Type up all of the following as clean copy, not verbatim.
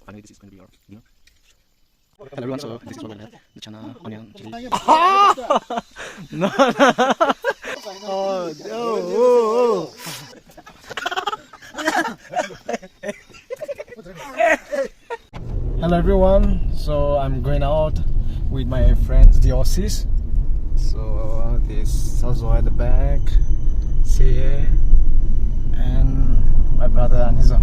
finally this is going to be our dinner. Hello everyone, so this is what we're gonna have. The chana, onion, chili. No. Hello everyone, so I'm going out with my friends, the Oasis. So this Sazo at the back, Siye, and my brother Aniza.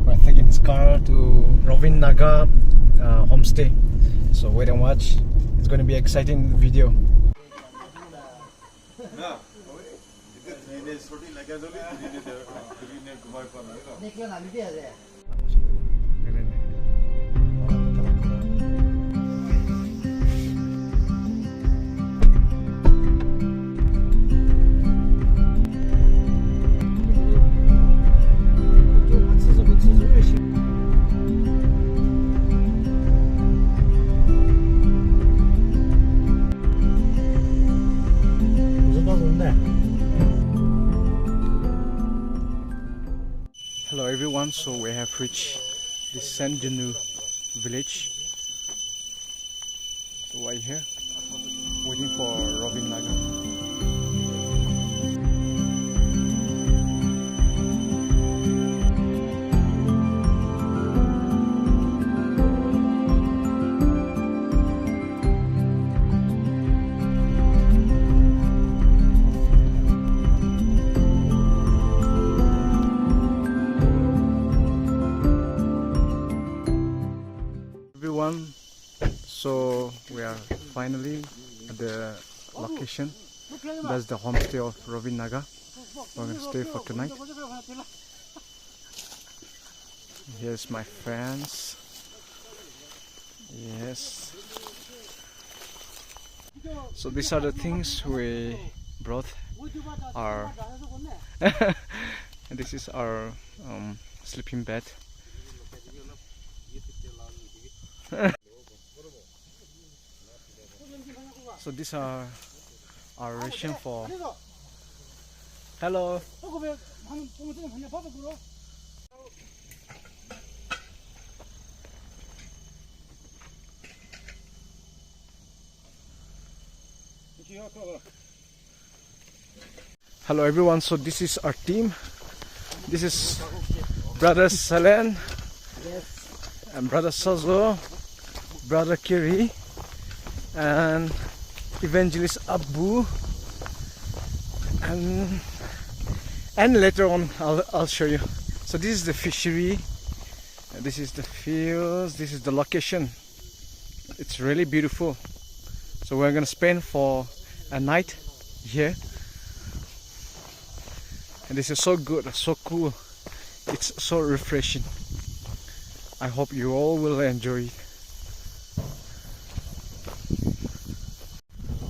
We're taking his car to Roving Naga Homestay. So wait and watch. It's going to be an exciting video. Hello everyone, so we have reached the Sandunu village. So right here, waiting for Roving Naga. Everyone, so we are finally at the location. That's the homestay of Roving Naga. We're gonna stay for tonight. Here's my friends. Yes. So these are the things we brought. Our and this is our sleeping bed. So these are our ration for. Hello. Hello everyone, so this is our team. This is brother Salen and brother Sazo, brother Kiri, and evangelist Abu, and later on I'll show you. So this is the fishery, this is the fields, this is the location. It's really beautiful. So we're gonna spend for a night here, and this is so good, so cool, it's so refreshing. I hope you all will enjoy it.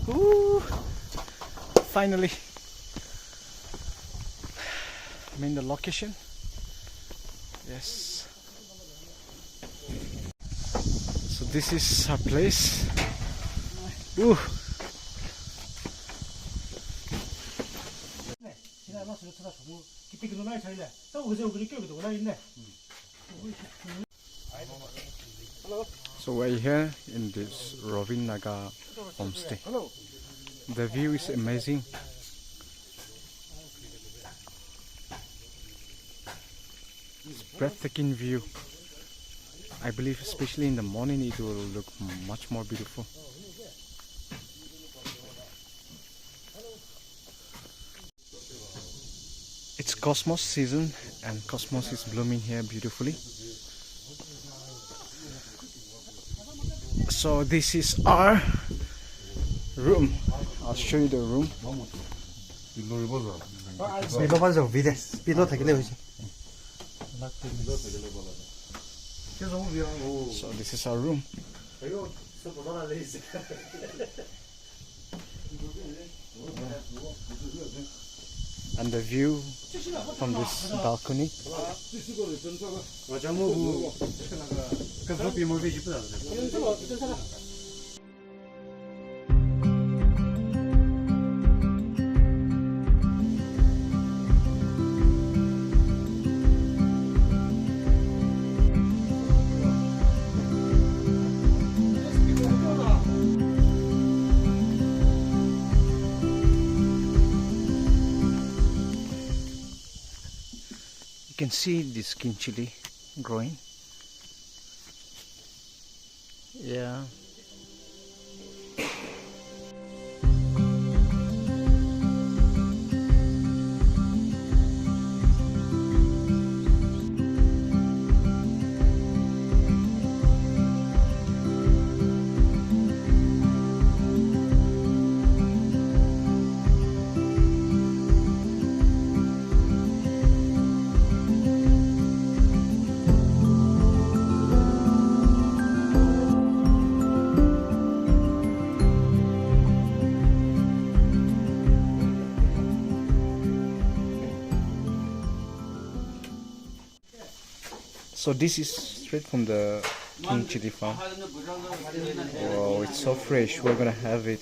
Ooh, finally I'm in the location. Yes. So this is our place. Ooh. So we're here in this Roving Naga Homestay. The view is amazing. It's breathtaking view. I believe especially in the morning it will look much more beautiful. It's cosmos season and cosmos is blooming here beautifully. So this is our room. I'll show you the room. So this is our room. And the view from this balcony. can see this green chili growing. Yeah. So this is straight from the king chili farm. Wow, it's so fresh. We're gonna have it.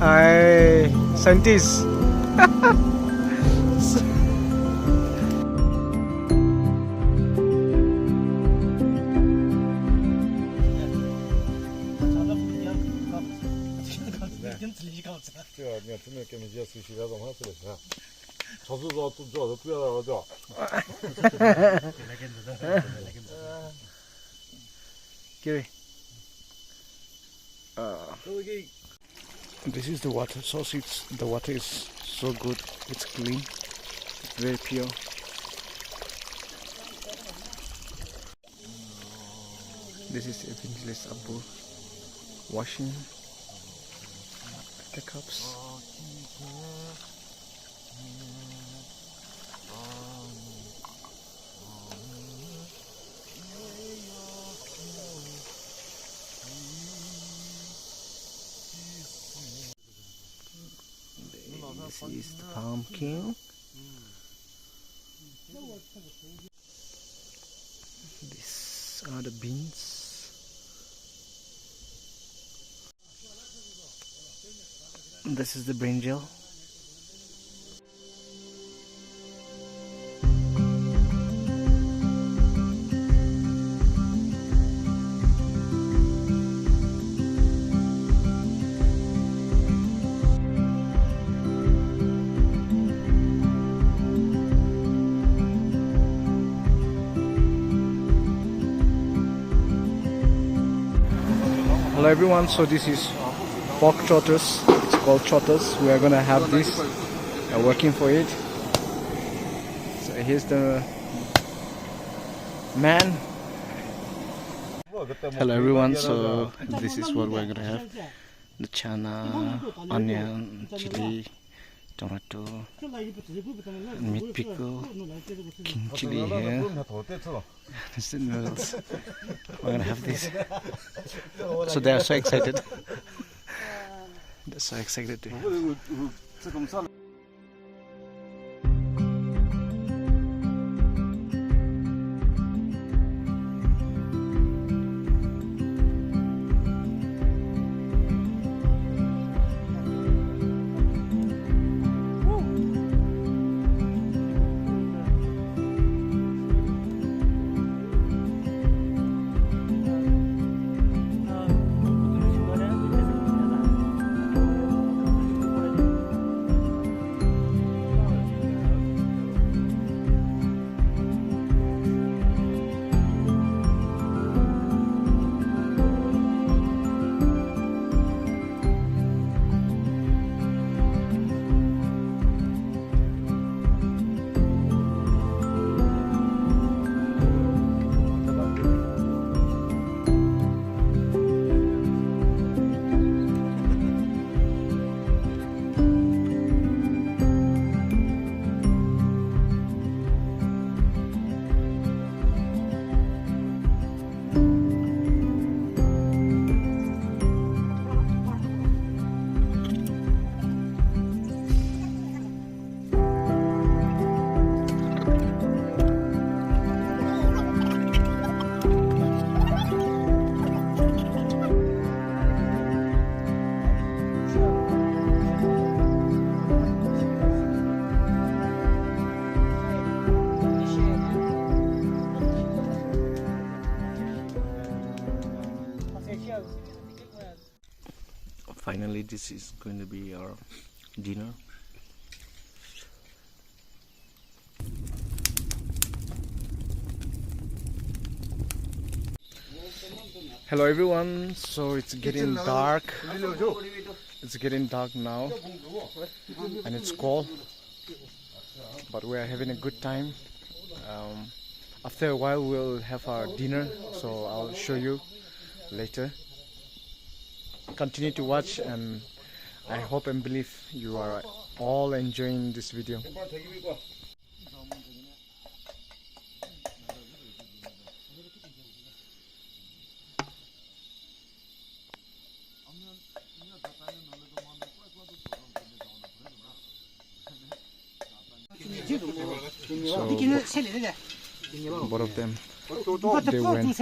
Hi, scientists. Gary. This is the water source. The water is so good. It's clean, very pure. This is Evangelist Abu washing the cups. This is the pumpkin. These are the beans. This is the brinjal. Hello everyone, so this is pork trotters. It's called trotters. We are gonna have this. We are working for it. So here's the man. Hello everyone, so this is what we're gonna have. The chana, onion, chili, tomato, and meat pickle, king chili here. This is the noodles. We're gonna have this. So they are so excited. They're so excited to have. this is going to be our dinner. Hello everyone, so it's getting dark. It's getting dark now and it's cold, but we are having a good time. After a while we'll have our dinner, so I'll show you later. Continue to watch, and I hope and believe you are all enjoying this video. So both of them, they went.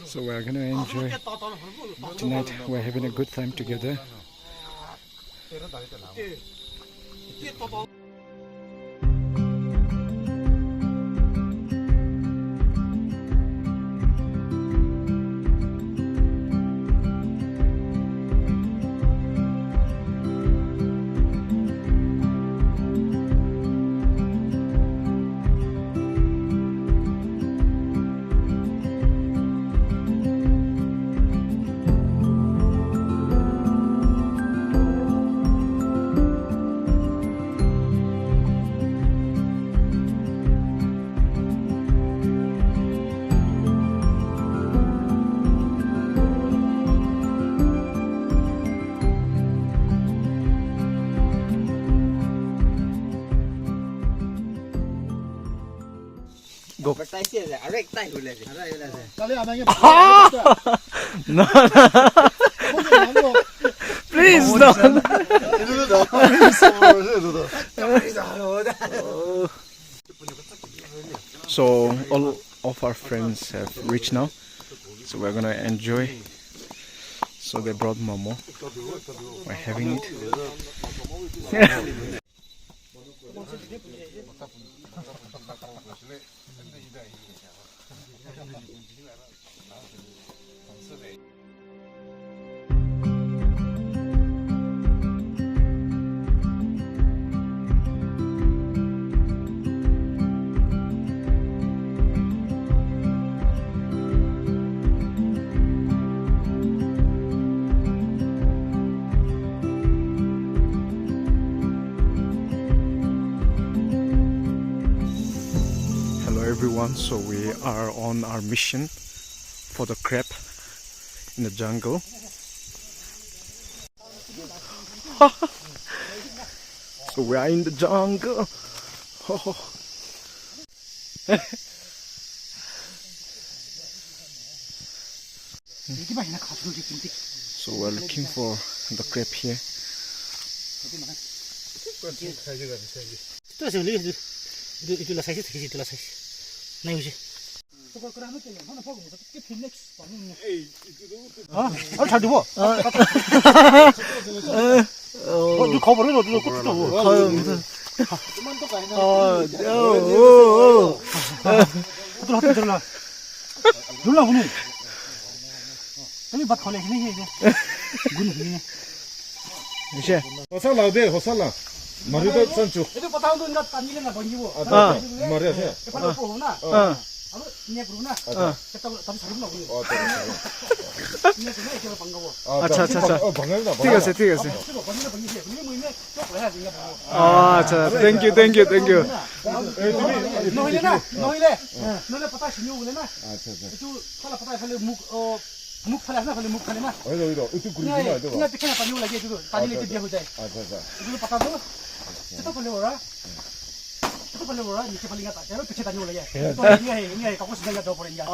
So we're gonna enjoy tonight. We're having a good time together. Go. No, no. Please, no. So all of our friends have reached now, so we're gonna enjoy. So they brought momo. We're having it. Everyone, so we are on our mission for the crab in the jungle. So we are in the jungle. So we're looking for the crab here. Audiio Sanchu. अच्छा अच्छा अच्छा ठीक है ठीक है अच्छा thank you thank you thank you मुख फैला ना मुख फैले ना ओए ओए इतु गुरु ना इतु ना पीछे ना पानी लगे इतु पानी लेके दिया हो जाए अच्छा अच्छा इतु पता दो तो पहले हो रहा तो पहले हो रहा नीचे पानी का ताकि पीछे पानी लगे तो ये है कागज से दो पड़ेगा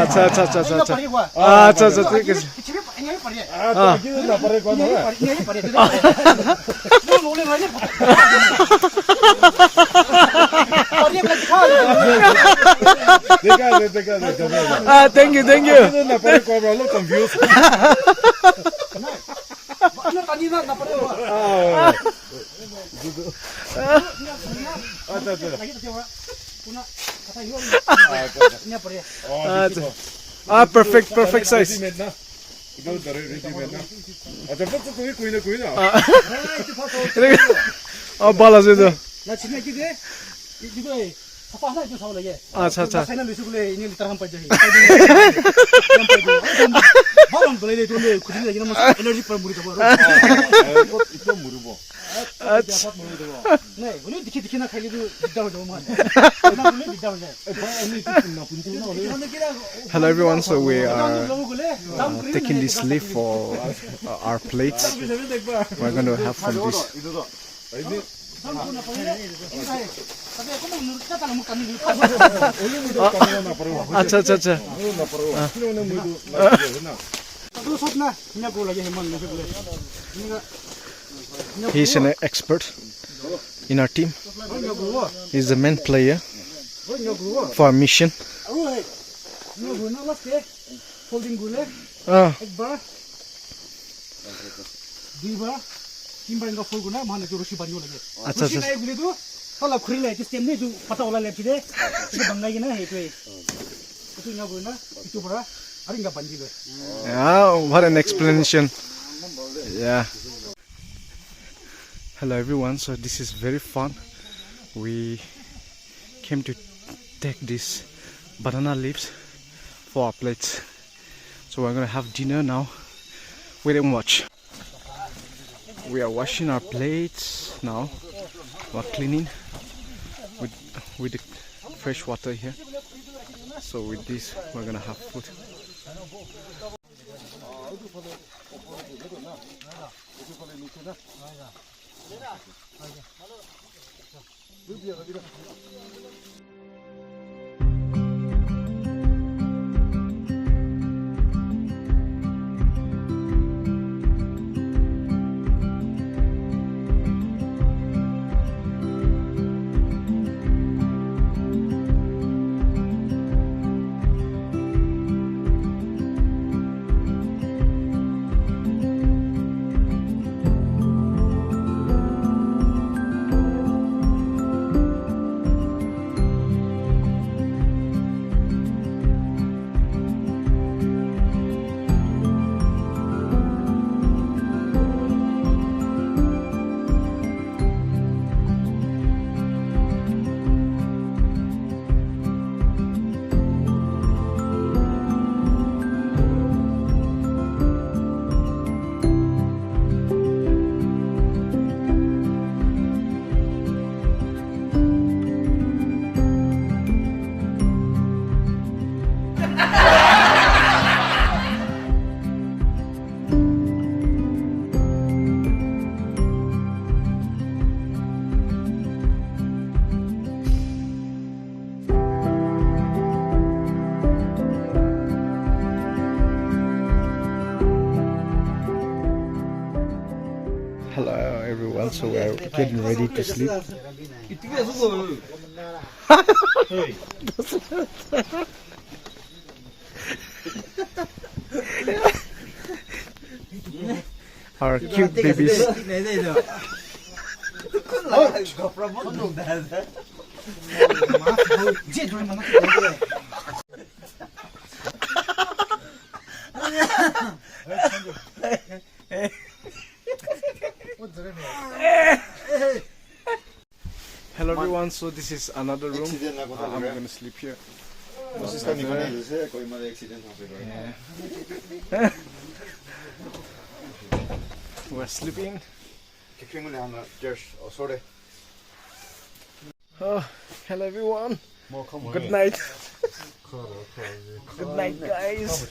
अच्छा अच्छा अच्छा अच्छा अच्छा अच्छा ठीक है पीछे भी पानी नहीं पड़े हां तो ये ना पड़े कौन है ये नहीं पड़े वो लोले वाले और ये दिखा Thank you, thank you. Perfect size. Oh, balas itu. अच्छा अच्छा Hello everyone, so we are taking this leaf for our plates. We're going to have fun this. अच्छा अच्छा अच्छा He's an expert in our team. He's the main player for our mission. अच्छा अच्छा what an explanation. Yeah. Hello everyone, so this is very fun. We came to take these banana leaves for our plates, so we're gonna have dinner now. Wait and watch. We are washing our plates now. We're cleaning with the fresh water here. So with this, we're gonna have food. Hello everyone, so we're getting ready to sleep. Our cute babies. Hello everyone, so this is another room. I'm gonna sleep here. Yeah. We're sleeping. Oh, hello everyone. Good night. Good night guys.